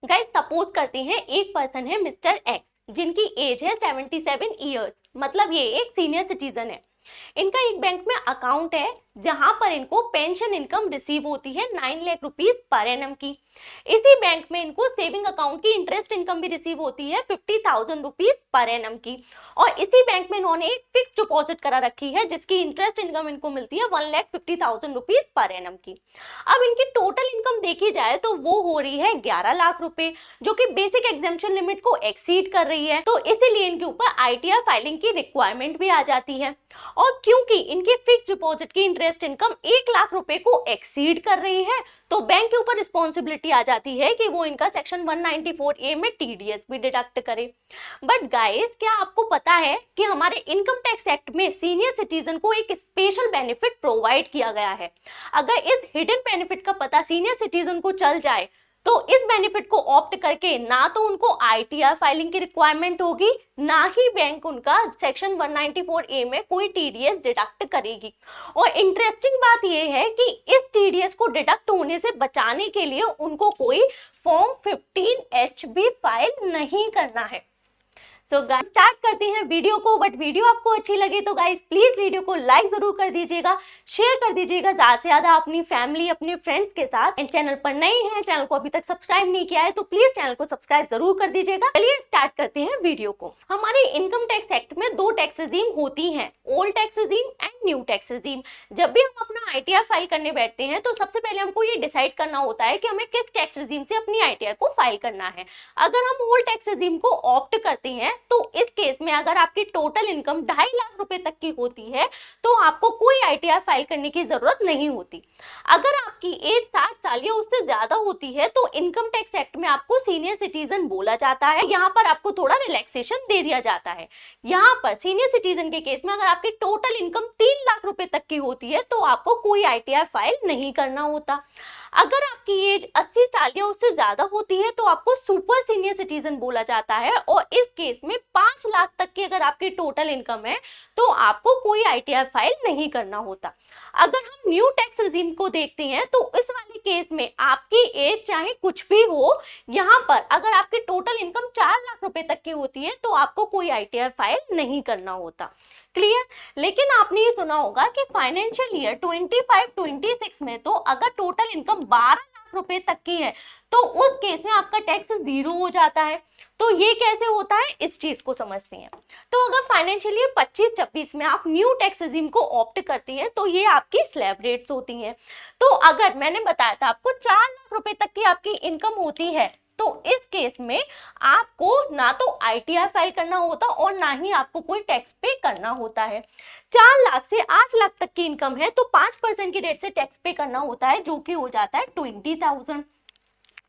Guys suppose करते हैं एक पर्सन है मिस्टर एक्स जिनकी एज है 77 ईयर्स, मतलब ये एक सीनियर सिटीजन है। इनका एक बैंक में अकाउंट है जहां पर इनको पेंशन इनकम रिसीव होती है 9 लाख रुपीस पर एनम की। इसी बैंक में इनको सेविंग अकाउंट की इंटरेस्ट इनकम भी रिसीव होती है 50,000 रुपीज पर एनम की। और इसी बैंक में इन्होंने एक फिक्स डिपॉजिट करा रखी है जिसकी इंटरेस्ट इनकम इनको मिलती है 1,50,000 रुपीज पर एनम की। अब इनकी टोटल इनकम देखी जाए तो वो हो रही है 11 लाख रुपए, जो कि बेसिक एग्जेम्पशन लिमिट को एक्सीड कर रही है। तो इसीलिए इनके ऊपर आईटीआर फाइलिंग की रिक्वायरमेंट भी आ जाती है। और क्योंकि इनके फिक्स डिपॉजिट की इंटरेस्ट इनकम 1 लाख रुपए को एक्सीड कर रही है, तो बैंक के ऊपर रिस्पॉन्सिबिलिटी आ जाती है कि वो इनका सेक्शन 194A में टीडीएस भी डिडक्ट करे। बट गाइस, क्या आपको पता है कि हमारे इनकम टैक्स एक्ट में सीनियर सिटीजन को एक स्पेशल बेनिफिट प्रोवाइड किया गया है। अगर इस हिडन बेनिफिट का पता सीनियर सिटीजन को चल जाए तो इस बेनिफिट को ऑप्ट करके ना तो उनको आईटीआर फाइलिंग की रिक्वायरमेंट होगी, ना ही बैंक उनका सेक्शन 194A में कोई टीडीएस डिडक्ट करेगी। और इंटरेस्टिंग बात यह है कि इस टीडीएस को डिडक्ट होने से बचाने के लिए उनको कोई फॉर्म 15H भी फाइल नहीं करना है। सो गाइस, स्टार्ट करते हैं वीडियो को। बट वीडियो आपको अच्छी लगे तो गाइस प्लीज वीडियो को लाइक जरूर कर दीजिएगा, शेयर कर दीजिएगा ज्यादा से ज्यादा अपनी फैमिली अपने फ्रेंड्स के साथ। एंड चैनल पर नए हैं, चैनल को अभी तक सब्सक्राइब नहीं किया है तो प्लीज चैनल को सब्सक्राइब जरूर कर दीजिएगा। चलिए स्टार्ट करते हैं वीडियो को। हमारे इनकम टैक्स एक्ट में दो टैक्स रिजीम होती हैं, old tax regime and new tax regime. जब भी हम अपना आईटीआर फाइल करने बैठते हैं तो सबसे पहले हमको ये डिसाइड करना होता है कि हमें किस टैक्स रिजीम से अपनी आईटीआर को फाइल करना है। अगर हम ओल्ड टैक्स रिजीम को ऑप्ट करते हैं तो इस केस में अगर आपकी टोटल इनकम 2.5 लाख रुपए तक की होती है तो आपको कोई आईटीआर फाइल करने की जरूरत नहीं होती। अगर आपकी एज 60 साल या उससे ज्यादा होती है तो इनकम टैक्स एक्ट में आपको सीनियर सिटीजन बोला जाता है। यहाँ पर आपको थोड़ा रिलैक्सेशन दे दिया जाता है। यहाँ पर सीनियर सिटीजन के केस में अगर आपकी टोटल इनकम 3 लाख रुपए तक की होती है तो आपको कोई आईटीआर फाइल नहीं करना होता। अगर आपकी एज 80 साल या उससे ज्यादा होती है तो आपको सुपर सीनियर सिटीजन बोला जाता है। और इस केस में 5 लाख तक की अगर आपकी टोटल इनकम है तो आपको कोई आईटीआर फाइल नहीं करना होता। अगर हम न्यू टैक्स रिजीम को देखते हैं तो इस वाले केस में आपकी एज चाहे कुछ भी हो, यहाँ पर अगर आपकी टोटल इनकम 4 लाख रुपए तक की होती है तो आपको कोई आईटीआर फाइल नहीं करना होता। क्लियर? लेकिन आपने ये सुना होगा कि फाइनेंशियल ईयर 25-26 में तो अगर टोटल इनकम 12 लाख रुपए तक की है तो उस केस में आपका टैक्स 0 हो जाता है। तो ये कैसे होता है, इस चीज को समझते हैं। तो अगर फाइनेंशियल ईयर 25-26 में आप न्यू टैक्स रिजीम को ऑप्ट करते हैं तो ये आपकी स्लैब रेट्स होती हैं। तो अगर मैंने बताया था आपको 4 लाख रुपए तक की आपकी इनकम होती है तो इस केस में आपको ना तो आईटीआर फाइल करना होता और ना ही आपको कोई टैक्स पे करना होता है। 4 लाख से 8 लाख तक की इनकम है तो 5% की रेट से टैक्स पे करना होता है, जो कि हो जाता है 20,000।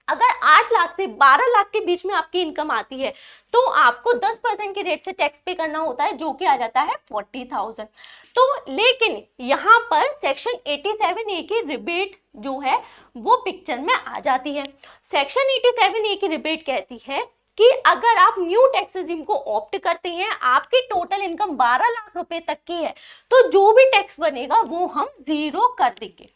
अगर 8 लाख से 12 लाख के बीच में आपकी इनकम आती है तो आपको 10% के रेट से टैक्स पे करना होता है, जो कि आ जाता है 40,000। तो लेकिन यहाँ पर सेक्शन 87A की रिबेट जो है वो पिक्चर में आ जाती है। सेक्शन 87A की रिबेट कहती है कि अगर आप न्यू टैक्स रिजीम को ऑप्ट करते हैं, आपकी टोटल इनकम 12 लाख रुपए तक की है तो जो भी टैक्स बनेगा वो हम 0 कर देंगे।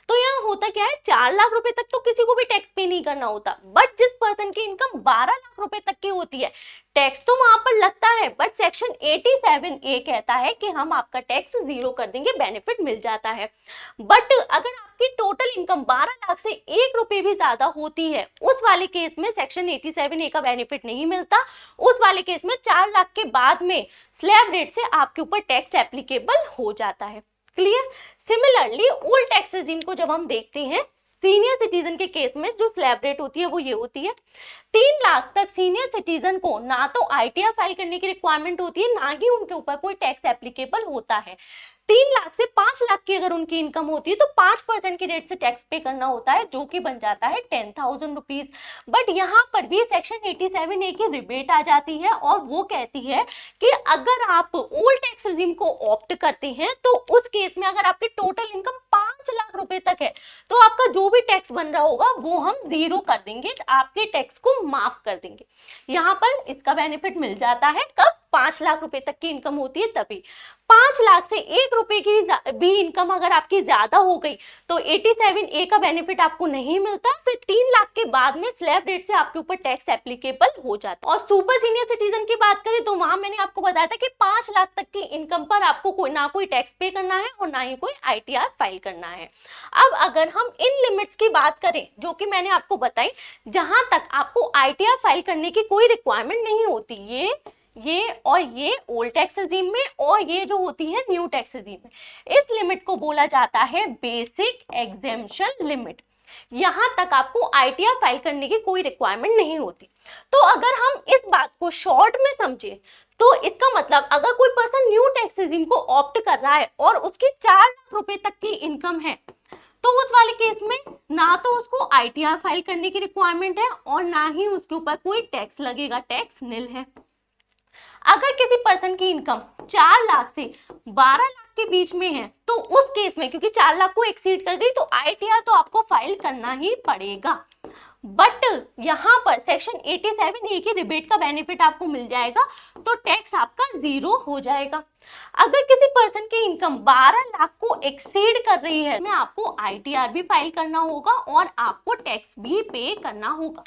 तो यहाँ होता क्या है, 4 लाख रुपए तक तो किसी को भी टैक्स पे नहीं करना होता, बट जिस पर्सन की इनकम 12 लाख रुपए तक की होती है टैक्स तो वहां पर लगता है, बट सेक्शन 87A कहता है कि हम आपका टैक्स 0 कर देंगे, बेनिफिट मिल जाता है। बट अगर आपकी टोटल इनकम 12 लाख से 1 रुपए भी ज्यादा होती है, उस वाले केस में सेक्शन 87A का बेनिफिट नहीं मिलता। उस वाले केस में 4 लाख के बाद में स्लैब रेट से आपके ऊपर टैक्स एप्लीकेबल हो जाता है। Clear? Similarly old tax regime को जब हम देखते हैं, सीनियर सिटीजन के केस में जो स्लैब रेट होती है वो ये होती है, 3 लाख तक सीनियर सिटीजन को ना तो आईटीआर फाइल करने की रिक्वायरमेंट होती है, ना ही उनके ऊपर कोई टैक्स एप्लीकेबल होता है। 3 लाख से 5 लाख की अगर उनकी इनकम होती है तो 5% की रेट से टैक्स पे करना होता है, जो कि बन जाता है 10,000 रुपीज। बट यहाँ पर भी सेक्शन 87A की रिबेट आ जाती है और वो कहती है कि अगर आप ओल्ड टैक्स रिजीम को ऑप्ट करते हैं तो उस केस में अगर आपकी टोटल इनकम 5 लाख रुपए तक है तो आपका जो भी टैक्स बन रहा होगा वो हम 0 कर देंगे, आपके टैक्स को माफ कर देंगे। यहाँ पर इसका बेनिफिट मिल जाता है कब, 5 लाख रुपए तक की इनकम होती है तभी। 5 लाख से 1 रुपए की भी इनकम अगर आपकी ज्यादा हो गई तो 87A का बेनिफिट आपको नहीं मिलता, फिर 3 लाख के बाद में स्लैब रेट से आपके ऊपर टैक्स एप्लीकेबल हो जाता है। और सुपर सीनियर सिटीजन की बात करें तो वहां मैंने आपको बताया था कि 5 लाख तक की इनकम पर आपको कोई टैक्स पे करना है और ना ही कोई ITR फाइल करना है। अब अगर हम इन लिमिट्स की बात करें जो कि मैंने आपको बताई, जहां तक आपको ITR फाइल करने की कोई रिक्वायरमेंट नहीं होती, ये और ये ओल्ड टैक्स रिजीम में और ये जो होती है न्यू टैक्स रिजीम में, इस लिमिट को बोला जाता है बेसिक एग्जेम्पशन लिमिट। यहां तक आपको ITR फाइल करने की कोई रिक्वायरमेंट नहीं होती। तो अगर हम इस बात को शॉर्ट में समझे तो इसका मतलब अगर कोई पर्सन न्यू टैक्स रिजीम को ऑप्ट कर रहा है और उसकी 4 लाख रुपए तक की इनकम है तो उस वाले केस में ना तो उसको ITR फाइल करने की रिक्वायरमेंट है और ना ही उसके ऊपर कोई टैक्स लगेगा, टैक्स निल है। अगर किसी पर्सन की इनकम 4 लाख से 12 लाख के बीच में है तो उस केस में क्योंकि 4 लाख को एक्सीड कर गई तो ITR तो आपको फाइल करना ही पड़ेगा। बट यहां पर सेक्शन 87A की रिबेट का बेनिफिट आपको मिल जाएगा तो टैक्स आपका 0 हो जाएगा। अगर किसी पर्सन की इनकम 12 लाख को एक्सीड कर रही है में आपको ITR भी फाइल करना होगा और आपको टैक्स भी पे करना होगा।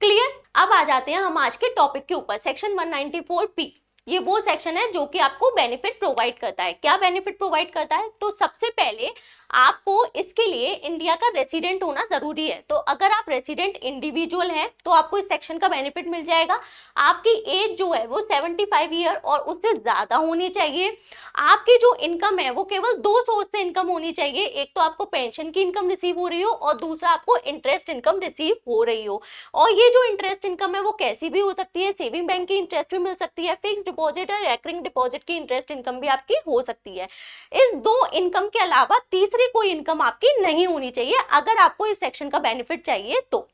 क्लियर? अब आ जाते हैं हम आज के टॉपिक के ऊपर। सेक्शन 194P ये वो सेक्शन है जो कि आपको बेनिफिट प्रोवाइड करता है। क्या बेनिफिट प्रोवाइड करता है? तो सबसे पहले आपको इसके लिए इंडिया का रेसिडेंट होना जरूरी है। तो अगर आप रेसिडेंट इंडिविजुअल हैं तो आपको इस सेक्शन का बेनिफिट मिल जाएगा। आपकी एज जो है वो 75 ईयर और उससे ज्यादा होनी चाहिए। आपकी जो इनकम है वो केवल 2 सोर्स से इनकम होनी चाहिए, एक तो आपको पेंशन की इनकम रिसीव हो रही हो और दूसरा आपको इंटरेस्ट इनकम रिसीव हो रही हो। और ये जो इंटरेस्ट इनकम है वो कैसी भी हो सकती है, सेविंग बैंक की इंटरेस्ट भी मिल सकती है, फिक्स डिपॉजिट और रिकरिंग डिपॉजिट की इंटरेस्ट इनकम भी आपकी हो सकती है। इस 2 इनकम के अलावा तीसरी कोई इनकम आपकी नहीं होनी चाहिए अगर आपको इस सेक्शन का बेनिफिट चाहिए तो।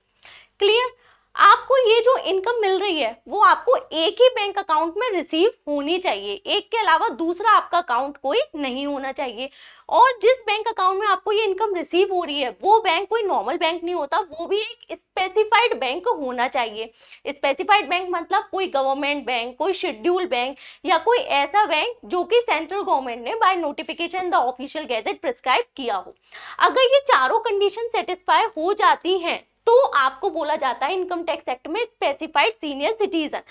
क्लियर? आपको ये जो इनकम मिल रही है वो आपको एक ही बैंक अकाउंट में रिसीव होनी चाहिए, एक के अलावा दूसरा आपका अकाउंट कोई नहीं होना चाहिए। और जिस बैंक अकाउंट में आपको ये इनकम रिसीव हो रही है वो बैंक कोई नॉर्मल बैंक नहीं होता, वो भी एक स्पेसिफाइड बैंक होना चाहिए। स्पेसिफाइड बैंक मतलब कोई गवर्नमेंट बैंक, कोई शेड्यूल बैंक या कोई ऐसा बैंक जो कि सेंट्रल गवर्नमेंट ने by notification the official gazette prescribe किया हो। अगर ये चारों कंडीशन सेटिस्फाई हो जाती हैं तो आपको बोला जाता है इनकम टैक्स एक्ट में स्पेसिफाइड सीनियर सिटीजन।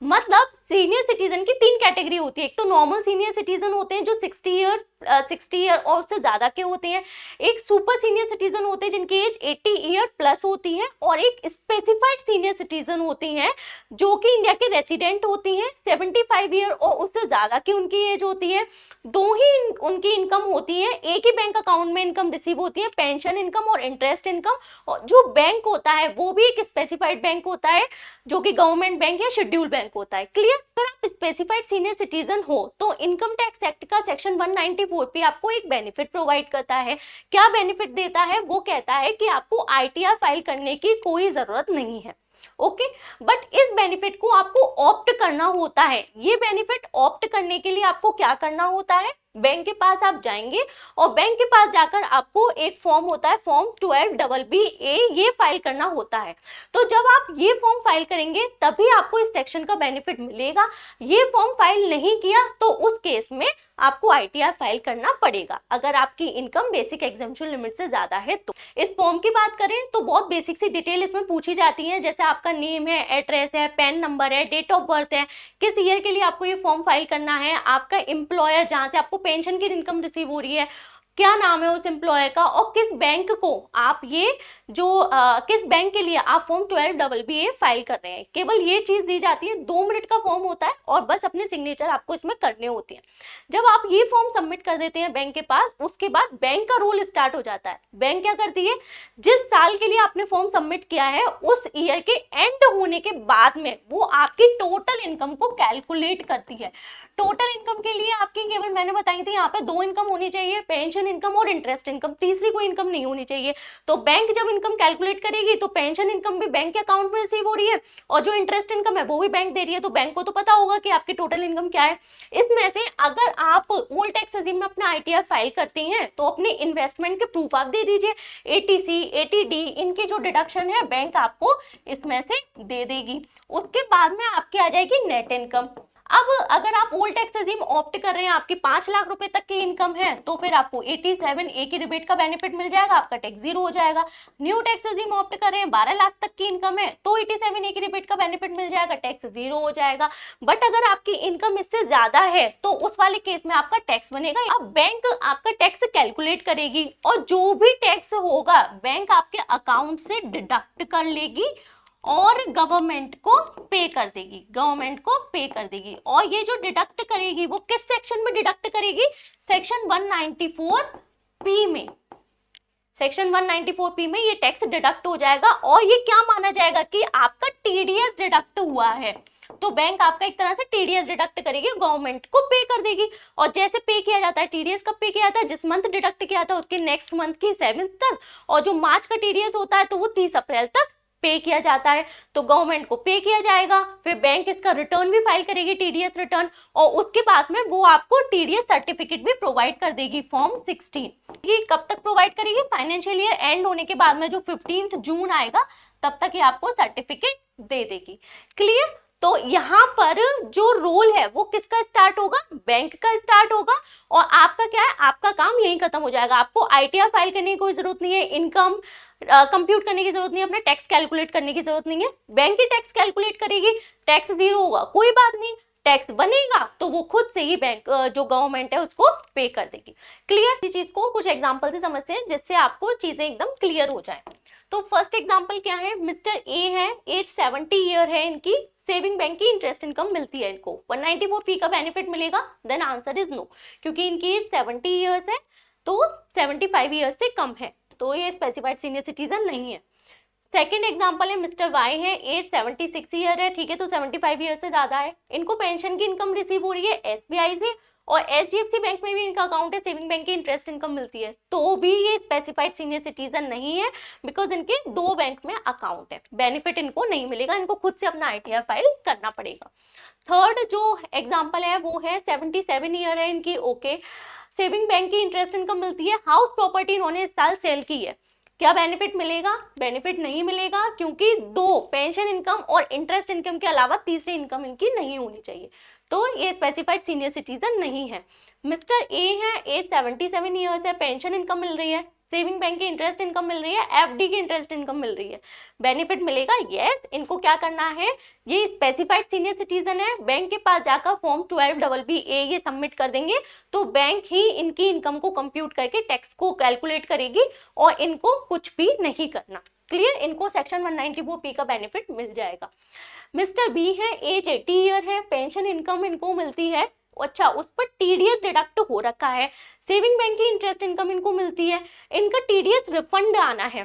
मतलब सीनियर सिटीजन की 3 कैटेगरी होती है। एक तो नॉर्मल सीनियर सिटीजन होते हैं जो 60 ईयर और उससे ज्यादा के होते हैं, एक सुपर सीनियर सिटीजन होते हैं जिनकी एज 80 ईयर प्लस होती है, और एक स्पेसिफाइड सीनियर सिटीजन होती हैं जो कि इंडिया के रेसिडेंट होती हैं, 75 ईयर और उससे ज्यादा की उनकी एज होती है। 2 ही उनकी इनकम होती है, एक ही बैंक अकाउंट में इनकम रिसीव होती है, पेंशन इनकम और इंटरेस्ट इनकम। और जो बैंक होता है वो भी एक स्पेसिफाइड बैंक होता है जो कि गवर्नमेंट बैंक या शेड्यूल बैंक होता है। क्लियर? अगर आप स्पेसिफाइड सीनियर सिटीजन हो तो इनकम टैक्स एक्ट का सेक्शन 194 आपको एक बेनिफिट प्रोवाइड करता है। क्या बेनिफिट देता है? वो कहता है कि आपको ITR फाइल करने की कोई जरूरत नहीं है। ओके, बट इस बेनिफिट को आपको ऑप्ट करना होता है। ये बेनिफिट ऑप्ट करने के लिए आपको क्या करना होता है? बैंक के पास आप जाएंगे और बैंक के पास जाकर आपको एक फॉर्म होता है, फॉर्म 12BBA, ये फाइल करना होता है। तो जब आप ये फॉर्म फाइल करेंगे तभी आपको इस सेक्शन का बेनिफिट मिलेगा। ये फॉर्म फाइल नहीं किया तो उस केस में आपको ITR फाइल करना पड़ेगा अगर आपकी इनकम बेसिक एग्जेम्पशन लिमिट से ज्यादा है तो। इस फॉर्म की बात करें तो बहुत बेसिक सी डिटेल इसमें पूछी जाती है, जैसे आपका नेम है, एड्रेस है, पैन नंबर है, डेट ऑफ बर्थ है, किस ईयर के लिए आपको ये फॉर्म फाइल करना है, आपका एम्प्लॉयर जहां से आपको पेंशन की इनकम रिसीव हो रही है क्या नाम है उस एम्प्लॉयर का, और किस बैंक को आप ये जो किस बैंक के लिए आप फॉर्म 12BBA फाइल कर रहे हैं। केवल ये चीज दी जाती है, 2 मिनट का फॉर्म होता है और बस अपने सिग्नेचर आपको इसमें करने होते हैं। जब आप ये फॉर्म सबमिट कर देते हैं बैंक के पास, उसके बाद बैंक का रोल स्टार्ट हो जाता है। बैंक क्या करती है, जिस साल के लिए आपने फॉर्म सबमिट किया है उस ईयर के एंड होने के बाद में वो आपकी टोटल इनकम को कैलकुलेट करती है। टोटल इनकम के लिए आपकी केवल मैंने बताई थी यहाँ पे 2 इनकम होनी चाहिए, पेंशन इनकम और इंटरेस्ट इनकम, तीसरी कोई इनकम नहीं होनी चाहिए। तो बैंक जब इनकम कैलकुलेट करेगी तो पेंशन इनकम भी बैंक के अकाउंट में रिसीव हो रही है और जो इंटरेस्ट इनकम है वो भी बैंक दे रही है, तो बैंक को तो पता होगा कि आपकी टोटल इनकम क्या है। इसमें से अगर आप ओल्ड टैक्स रेजिम में अपना ITR फाइल करती हैं तो अपने इन्वेस्टमेंट के प्रूफ आप दे दीजिए, ATC, ATD इनके जो डिडक्शन है बैंक आपको इसमें से दे देगी। उसके बाद में आपकी आ जाएगी नेट इनकम। अब अगर आप ओल्ड टैक्स रेजिम ऑप्ट कर रहे हैं, आपकी 5 लाख रुपए तक की इनकम है, तो फिर आपको 87A की रिबेट का बेनिफिट मिल जाएगा, आपका टैक्स जीरो हो जाएगा। न्यू टैक्स रेजिम ऑप्ट कर रहे हैं, 12 लाख तक की इनकम है, तो 87A की रिबेट का बेनिफिट मिल जाएगा, टैक्स जीरो हो जाएगा। बट अगर आपकी इनकम इससे ज्यादा है तो उस वाले केस में आपका टैक्स बनेगा। अब बैंक आपका टैक्स कैलकुलेट करेगी और जो भी टैक्स होगा बैंक आपके अकाउंट से डिडक्ट कर लेगी और गवर्नमेंट को पे कर देगी, गवर्नमेंट को पे कर देगी। और ये जो डिडक्ट करेगी वो किस सेक्शन में डिडक्ट करेगी? सेक्शन 194P में। सेक्शन 194P में ये टैक्स डिडक्ट हो जाएगा और ये क्या माना जाएगा कि आपका टीडीएस डिडक्ट हुआ है। तो बैंक आपका एक तरह से टीडीएस डिडक्ट करेगी, गवर्नमेंट को पे कर देगी। और जैसे पे किया जाता है, टीडीएस कब पे किया जाता है? जिस मंथ डिडक्ट किया था उसके नेक्स्ट मंथ की 7th तक, और जो मार्च का टीडीएस होता है तो वो 30 अप्रैल तक पे किया जाता है। तो गवर्नमेंट को पे किया जाएगा, फिर बैंक इसका रिटर्न भी फाइल करेगी, टीडीएस रिटर्न, और उसके बाद में वो आपको टीडीएस सर्टिफिकेट भी प्रोवाइड कर देगी, फॉर्म 16। ये कब तक प्रोवाइड करेगी? फाइनेंशियल ईयर एंड होने के बाद में जो 15 जून आएगा तब तक ये आपको सर्टिफिकेट दे देगी। क्लियर? तो यहाँ पर जो रोल है वो किसका स्टार्ट होगा? बैंक का स्टार्ट होगा। और आपका क्या है? आपका काम यहीं खत्म हो जाएगा। आपको आईटीआर फाइल करने की कोई जरूरत नहीं है, इनकम कंप्यूट करने की जरूरत नहीं है, अपने टैक्स कैलकुलेट करने की जरूरत नहीं है। बैंक ही टैक्स कैलकुलेट करेगी, टैक्स जीरो होगा, कोई बात नहीं, टैक्स बनेगा तो वो खुद से ही बैंक जो गवर्नमेंट है उसको पे कर देगी। क्लियर? इस चीज को कुछ एग्जांपल से समझते हैं जिससे आपको चीजें एकदम क्लियर हो जाए। तो फर्स्ट एग्जांपल क्या है? मिस्टर ए है, एज 70 ईयर है, इनकी सेविंग बैंक की इंटरेस्ट इनकम मिलती है, इनको 194P का बेनिफिट मिलेगा। देन आंसर इज नो, क्योंकि इनकी एज 70 ईयर्स है तो 75 ईयर्स से कम है, तो ये स्पेसिफाइड सीनियर सिटीजन नहीं है। सेकेंड एग्जांपल है मिस्टर वाई है, एज 76 ईयर है, ठीक है, तो 75 ईयर से ज्यादा है, इनको पेंशन की इनकम रिसीव हो रही है एसबीआई से, और एचडीएफसी बैंक में भी इनका अकाउंट है, सेविंग बैंक की इंटरेस्ट इनकम मिलती है, तो भी ये स्पेसिफाइड सीनियर सिटीजन नहीं है, बिकॉज इनके दो बैंक में अकाउंट है, बेनिफिट इनको नहीं मिलेगा, इनको खुद से अपना आईटीआर फाइल करना पड़ेगा। थर्ड जो एग्जाम्पल है वो है 77 ईयर है इनकी, ओके, सेविंग बैंक की इंटरेस्ट इनकम मिलती है, हाउस प्रॉपर्टी इन्होंने इस साल सेल की है, क्या बेनिफिट मिलेगा? बेनिफिट नहीं मिलेगा, क्योंकि दो पेंशन इनकम और इंटरेस्ट इनकम के अलावा तीसरी इनकम इनकी नहीं होनी चाहिए, तो ये स्पेसिफाइड सीनियर सिटीजन नहीं है। मिस्टर ए है, एज 77 ईयर्स है, पेंशन इनकम मिल रही है, सेविंग बैंक की इंटरेस्ट इनकम मिल रही है, एफडी की इंटरेस्ट इनकम मिल रही है, बेनिफिट मिलेगा? यस। इनको क्या करना है? ये स्पेसिफाइड सीनियर सिटीजन है, बैंक के पास जाकर फॉर्म 12BBA ये सबमिट कर देंगे, तो बैंक ही इनकी इनकम को कंप्यूट करके टैक्स को कैलकुलेट करेगी और इनको कुछ भी नहीं करना। क्लियर? इनको सेक्शन 194P का बेनिफिट मिल जाएगा। मिस्टर बी है, एज 80 ईयर है, पेंशन इनकम इनको मिलती है, अच्छा उस पर टीडीएस डिडक्ट हो रखा है, सेविंग बैंक की इंटरेस्ट इनकम इनको मिलती है, इनका टीडीएस रिफंड आना है,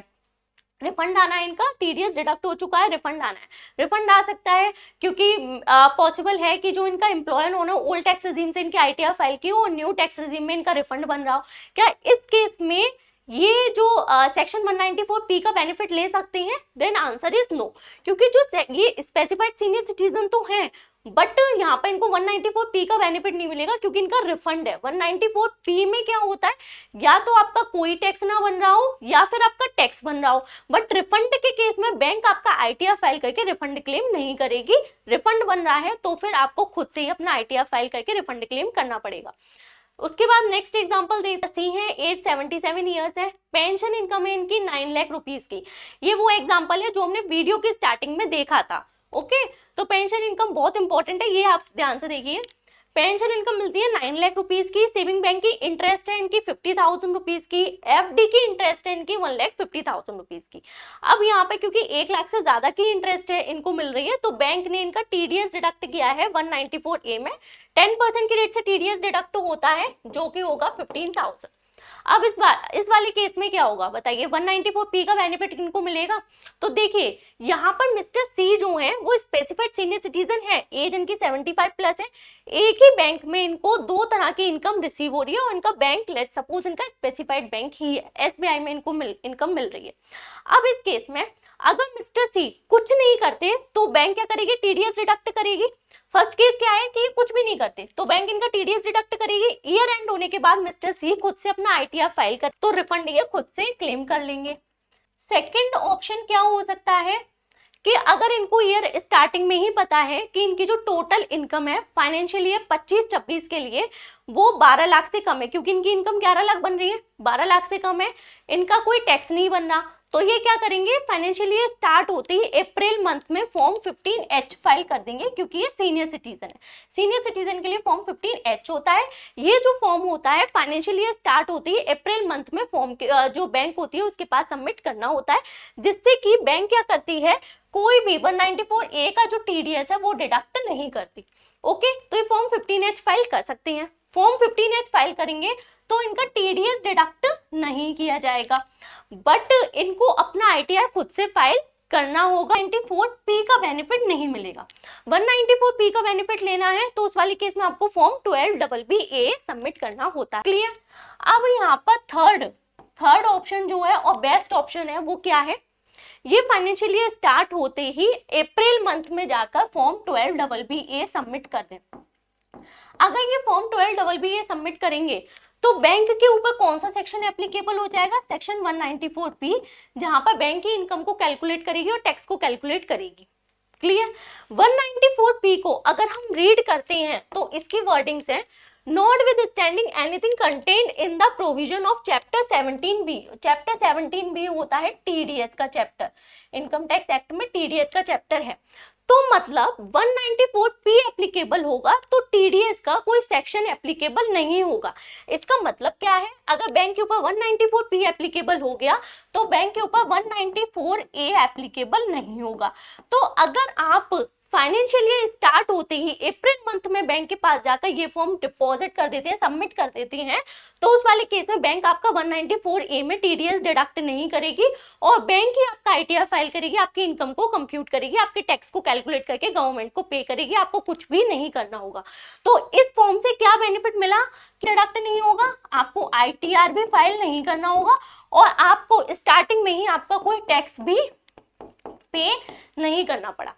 रिफंड आना है, इनका टीडीएस डिडक्ट हो चुका है, रिफंड आना है। रिफंड आ सकता है क्योंकि पॉसिबल है कि जो इनका एम्प्लॉयर उन्होंने ओल्ड टैक्स रेजिम से इनकी आईटीआर फाइल की हो और न्यू टैक्स रेजिम में इनका रिफंड बन रहा हो। क्या इस केस में ये जो सेक्शन 194P का बेनिफिट ले सकते हैं? देन आंसर इज नो, क्योंकि जो ये स्पेसिफाइड सीनियर सिटीजन तो हैं, बट यहाँ पर इनको 194P का बेनिफिट नहीं मिलेगा क्योंकि इनका रिफंड है। 194P में क्या होता है, या तो आपका कोई टैक्स ना बन रहा हो या फिर आपका टैक्स बन रहा हो, बट रिफंड के केस में बैंक आपका आईटीआर फाइल करके रिफंड क्लेम नहीं करेगी। रिफंड बन रहा है तो फिर आपको खुद से ही अपना आईटीआर फाइल करके रिफंड क्लेम करना पड़ेगा। उसके बाद नेक्स्ट एग्जांपल देखते सी है, एज 77 ईयर्स है, पेंशन इनकम है इनकी 9 लाख रुपीस की। ये वो एग्जांपल है जो हमने वीडियो की स्टार्टिंग में देखा था, ओके। तो पेंशन इनकम बहुत इंपॉर्टेंट है, ये आप ध्यान से देखिए। पेंशन इनकम मिलती है 9 लाख रुपीस की, सेविंग बैंक की इंटरेस्ट है इनकी 50,000 रुपीस की, एफडी की इंटरेस्ट है इनकी 1,50,000 रुपीस की। अब यहाँ पे क्योंकि 1 लाख से ज्यादा की इंटरेस्ट है इनको मिल रही है, तो बैंक ने इनका टीडीएस डिडक्ट किया है 194A में, 10% की रेट से टीडीएस डिडक्ट होता है जो कि होगा 15,000। अब इस वाले केस में क्या होगा बताइए? 194P का बेनिफिट इनको मिलेगा। तो देखिए यहाँ पर मिस्टर सी जो है वो स्पेसिफाइड सीनियर सिटीजन है, एज इनकी 75 प्लस है, एक ही बैंक में इनको दो तरह की इनकम रिसीव हो रही है और इनका बैंक लेट सपोज इनका स्पेसिफाइड बैंक ही है, एसबीआई में इनको इनकम मिल रही है। अब इस केस में अगर मिस्टर सी कुछ नहीं करते तो बैंक क्या करेगी? टीडीएस डिडक्ट करेगी। फर्स्ट केस क्या है कि ये कुछ भी नहीं करते तो बैंक इनका टीडीएस डिडक्ट करेगी, ईयर एंड होने के बाद मिस्टर सी खुद से अपना आईटीआर फाइल कर तो रिफंड ये खुद से क्लेम कर लेंगे। सेकंड ऑप्शन क्या हो सकता है कि अगर इनको ईयर स्टार्टिंग में ही पता है कि इनकी जो टोटल इनकम है फाइनेंशियल ईयर 25-26 के लिए वो 12 लाख से कम है, क्योंकि इनकी इनकम 11 लाख बन रही है, 12 लाख से कम है, इनका कोई टैक्स नहीं बन रहा, तो ये क्या करेंगे, फाइनेंशियल ईयर स्टार्ट होते ही अप्रैल मंथ में फॉर्म 15H फाइल कर देंगे, क्योंकि ये सीनियर सिटीजन है। सीनियर सिटीजन के लिए फॉर्म 15H होता है। ये जो फॉर्म होता है फाइनेंशियल ईयर स्टार्ट होते ही अप्रैल मंथ में फॉर्म जो बैंक होती है उसके पास सबमिट करना होता है, जिससे कि बैंक क्या करती है, कोई भी 194A का जो TDS है वो डिडक्ट नहीं करती। ओके, तो ये फॉर्म 15H फाइल कर सकते हैं। फॉर्म 15H फाइल करेंगे तो इनका TDS डिडक्ट नहीं किया जाएगा, बट इनको अपना ITR खुद से फाइल करना होगा। 194P का बेनिफिट नहीं मिलेगा। 194P का बेनिफिट लेना है तो उस वाले केस में आपको फॉर्म 12BBA सबमिट करना होता है। क्लियर? अब यहाँ पर थर्ड ऑप्शन जो है और बेस्ट ऑप्शन है वो क्या है, ये फाइनेंशियल ईयर स्टार्ट होते ही अप्रैल मंथ में जाकर फॉर्म 12BBA सबमिट कर दें। अगर ये फॉर्म 12BBA सबमिट करेंगे तो बैंक के ऊपर कौन सा सेक्शन एप्लीकेबल हो जाएगा, सेक्शन 194P, जहां पर बैंक की इनकम को कैलकुलेट करेगी और टैक्स को कैलकुलेट करेगी। क्लियर? 194P को अगर हम रीड करते हैं तो इसकी वर्डिंग्स है, notwithstanding anything contained in the provision of chapter 17B। Chapter 17B होता है TDS का चैप्टर, इनकम टैक्स एक्ट में TDS का चैप्टर है, तो मतलब 194P एप्लीकेबल होगा तो TDS का कोई सेक्शन एप्लीकेबल नहीं होगा। इसका मतलब क्या है, अगर बैंक के ऊपर 194P एप्लीकेबल हो गया तो बैंक के ऊपर 194A एप्लीकेबल नहीं होगा। तो अगर आप फाइनेंशियल ईयर स्टार्ट होते ही अप्रैल मंथ में बैंक के पास जाकर ये फॉर्म डिपॉजिट कर देते हैं, सबमिट कर देते हैं, तो उस वाले केस में बैंक आपका 194A में TDS डिडक्ट नहीं करेगी और बैंक ही आपका ITR फाइल करेगी, आपकी इनकम को कंप्यूट करेगी, आपके टैक्स को कैलकुलेट करके गवर्नमेंट को पे करेगी, आपको कुछ भी नहीं करना होगा। तो इस फॉर्म से क्या बेनिफिट मिला कि डिडक्ट नहीं होगा, आपको ITR भी फाइल नहीं करना होगा और आपको स्टार्टिंग में ही आपका कोई टैक्स भी पे नहीं करना पड़ा।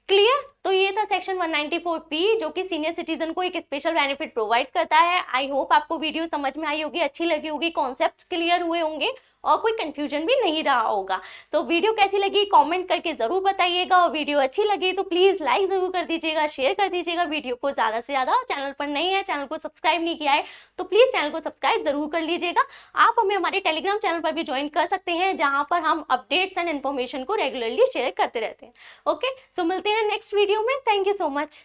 क्लियर? तो ये था सेक्शन 194P जो कि सीनियर सिटीजन को एक स्पेशल बेनिफिट प्रोवाइड करता है। आई होप आपको वीडियो समझ में आई होगी, अच्छी लगी होगी, कॉन्सेप्ट्स क्लियर हुए होंगे और कोई कंफ्यूजन भी नहीं रहा होगा। तो वीडियो कैसी लगी कमेंट करके जरूर बताइएगा, और वीडियो अच्छी लगी तो प्लीज लाइक जरूर कर दीजिएगा, शेयर कर दीजिएगा वीडियो को ज्यादा से ज्यादा। चैनल पर नहीं है, चैनल को सब्सक्राइब नहीं किया है तो प्लीज चैनल को सब्सक्राइब जरूर कर लीजिएगा। आप हमें हमारे टेलीग्राम चैनल पर भी ज्वाइन कर सकते हैं, जहां पर हम अपडेट्स एंड इन्फॉर्मेशन को रेगुलरली शेयर करते रहते हैं। ओके, सो मिलते हैं नेक्स्ट वीडियो में। Thank you so much.